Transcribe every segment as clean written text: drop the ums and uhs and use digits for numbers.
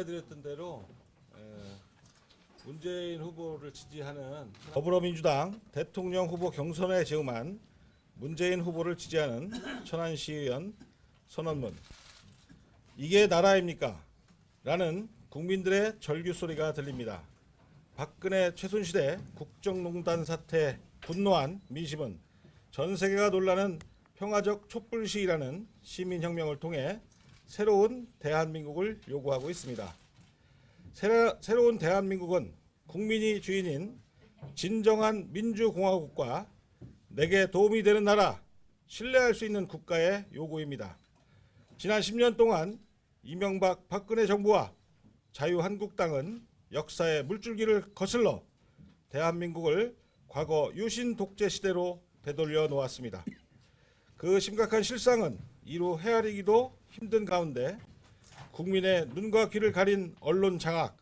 드렸던 대로 문재인 후보를 지지하는 더불어민주당 대통령 후보 경선에 제음한 문재인 후보를 지지하는 천안시의원 선언문. 이게 나라입니까? 라는 국민들의 절규 소리가 들립니다. 박근혜 최순실의 국정농단 사태 분노한 민심은 전 세계가 놀라는 평화적 촛불 시위라는 시민혁명을 통해 새로운 대한민국을 요구하고 있습니다. 새로운 대한민국은 국민이 주인인 진정한 민주공화국과 내게 도움이 되는 나라, 신뢰할 수 있는 국가의 요구입니다. 지난 10년 동안 이명박 박근혜 정부와 자유한국당은 역사의 물줄기를 거슬러 대한민국을 과거 유신 독재 시대로 되돌려 놓았습니다. 그 심각한 실상은 이루 헤아리기도 힘든 가운데 국민의 눈과 귀를 가린 언론 장악,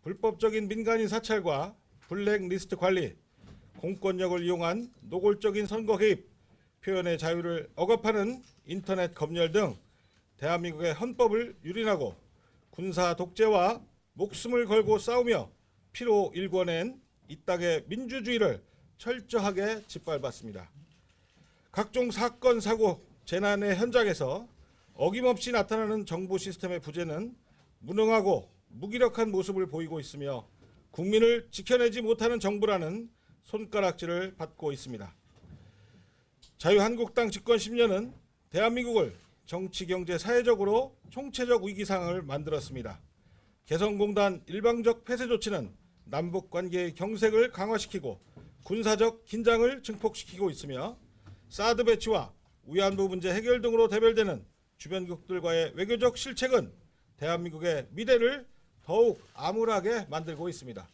불법적인 민간인 사찰과 블랙리스트 관리, 공권력을 이용한 노골적인 선거 개입, 표현의 자유를 억압하는 인터넷 검열 등 대한민국의 헌법을 유린하고 군사 독재와 목숨을 걸고 싸우며 피로 일궈낸 이 땅의 민주주의를 철저하게 짓밟았습니다. 각종 사건, 사고, 재난의 현장에서 어김없이 나타나는 정부 시스템의 부재는 무능하고 무기력한 모습을 보이고 있으며 국민을 지켜내지 못하는 정부라는 손가락질을 받고 있습니다. 자유한국당 집권 10년은 대한민국을 정치, 경제, 사회적으로 총체적 위기 상황을 만들었습니다. 개성공단 일방적 폐쇄 조치는 남북관계의 경색을 강화시키고 군사적 긴장을 증폭시키고 있으며 사드 배치와 위안부 문제 해결 등으로 대별되는 주변국들과의 외교적 실책은 대한민국의 미래를 더욱 암울하게 만들고 있습니다.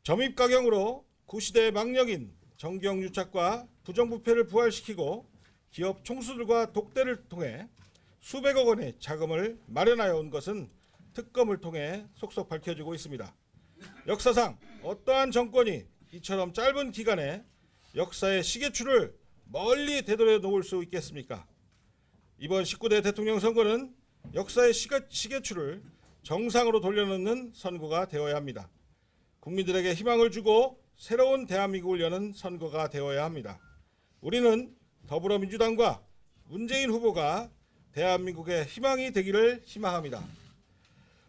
점입가경으로 구시대의 망령인 정경유착과 부정부패를 부활시키고 기업 총수들과 독대를 통해 수백억 원의 자금을 마련하여 온 것은 특검을 통해 속속 밝혀지고 있습니다. 역사상 어떠한 정권이 이처럼 짧은 기간에 역사의 시계추를 멀리 되돌려 놓을 수 있겠습니까? 이번 19대 대통령 선거는 역사의 시계추를 정상으로 돌려놓는 선거가 되어야 합니다. 국민들에게 희망을 주고 새로운 대한민국을 여는 선거가 되어야 합니다. 우리는 더불어민주당과 문재인 후보가 대한민국의 희망이 되기를 희망합니다.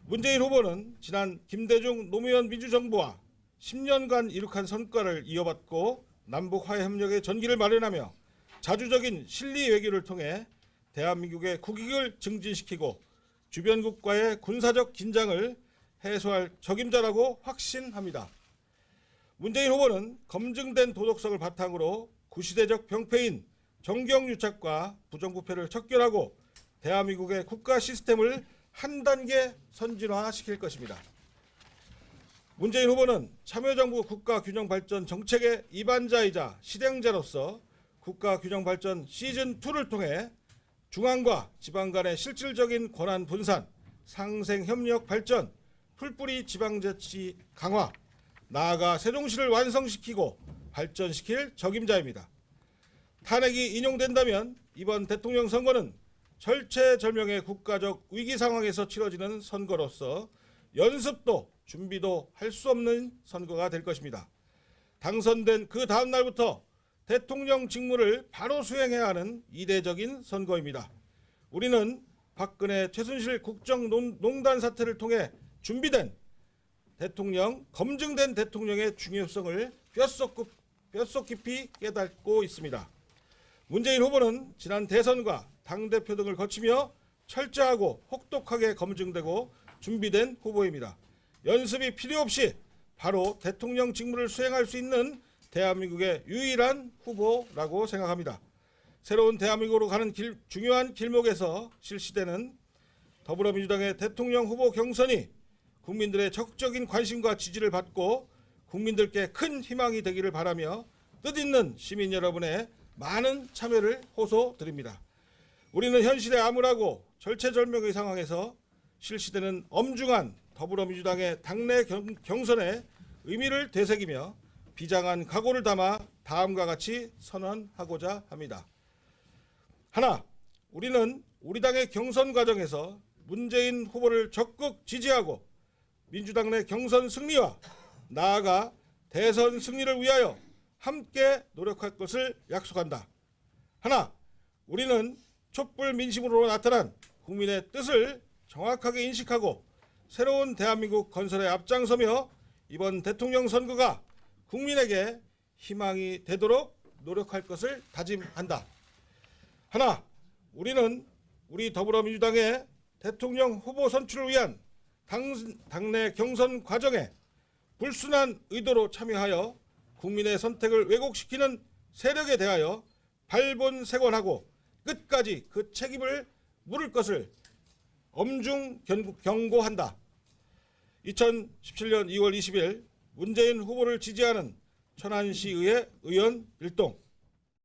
문재인 후보는 지난 김대중 노무현 민주정부와 10년간 이룩한 성과를 이어받고 남북 화해 협력의 전기를 마련하며 자주적인 실리 외교를 통해 대한민국의 국익을 증진시키고 주변국과의 군사적 긴장을 해소할 적임자라고 확신합니다. 문재인 후보는 검증된 도덕성을 바탕으로 구시대적 병폐인 정경유착과 부정부패를 척결하고 대한민국의 국가 시스템을 한 단계 선진화시킬 것입니다. 문재인 후보는 참여정부 국가균형발전 정책의 입안자이자 실행자로서 국가균형발전 시즌2를 통해 중앙과 지방 간의 실질적인 권한 분산, 상생협력 발전, 풀뿌리 지방자치 강화, 나아가 세종시를 완성시키고 발전시킬 적임자입니다. 탄핵이 인용된다면 이번 대통령 선거는 절체절명의 국가적 위기 상황에서 치러지는 선거로서 연습도 준비도 할 수 없는 선거가 될 것입니다. 당선된 그 다음 날부터 대통령 직무를 바로 수행해야 하는 이례적인 선거입니다. 우리는 박근혜 최순실 국정농단 사태를 통해 준비된 대통령, 검증된 대통령의 중요성을 뼛속 깊이 깨닫고 있습니다. 문재인 후보는 지난 대선과 당대표 등을 거치며 철저하고 혹독하게 검증되고 준비된 후보입니다. 연습이 필요 없이 바로 대통령 직무를 수행할 수 있는 대한민국의 유일한 후보라고 생각합니다. 새로운 대한민국으로 가는 중요한 길목에서 실시되는 더불어민주당의 대통령 후보 경선이 국민들의 적극적인 관심과 지지를 받고 국민들께 큰 희망이 되기를 바라며 뜻있는 시민 여러분의 많은 참여를 호소드립니다. 우리는 현실의 암울하고 절체절명의 상황에서 실시되는 엄중한 더불어민주당의 당내 경선의 의미를 되새기며 비장한 각오를 담아 다음과 같이 선언하고자 합니다. 하나, 우리는 우리 당의 경선 과정에서 문재인 후보를 적극 지지하고 민주당 내 경선 승리와 나아가 대선 승리를 위하여 함께 노력할 것을 약속한다. 하나, 우리는 촛불 민심으로 나타난 국민의 뜻을 정확하게 인식하고 새로운 대한민국 건설에 앞장서며 이번 대통령 선거가 국민에게 희망이 되도록 노력할 것을 다짐한다. 하나, 우리는 우리 더불어민주당의 대통령 후보 선출을 위한 당내 경선 과정에 불순한 의도로 참여하여 국민의 선택을 왜곡시키는 세력에 대하여 발본색원하고 끝까지 그 책임을 물을 것을 엄중 경고한다. 2017년 2월 20일 문재인 후보를 지지하는 천안시의회 의원 일동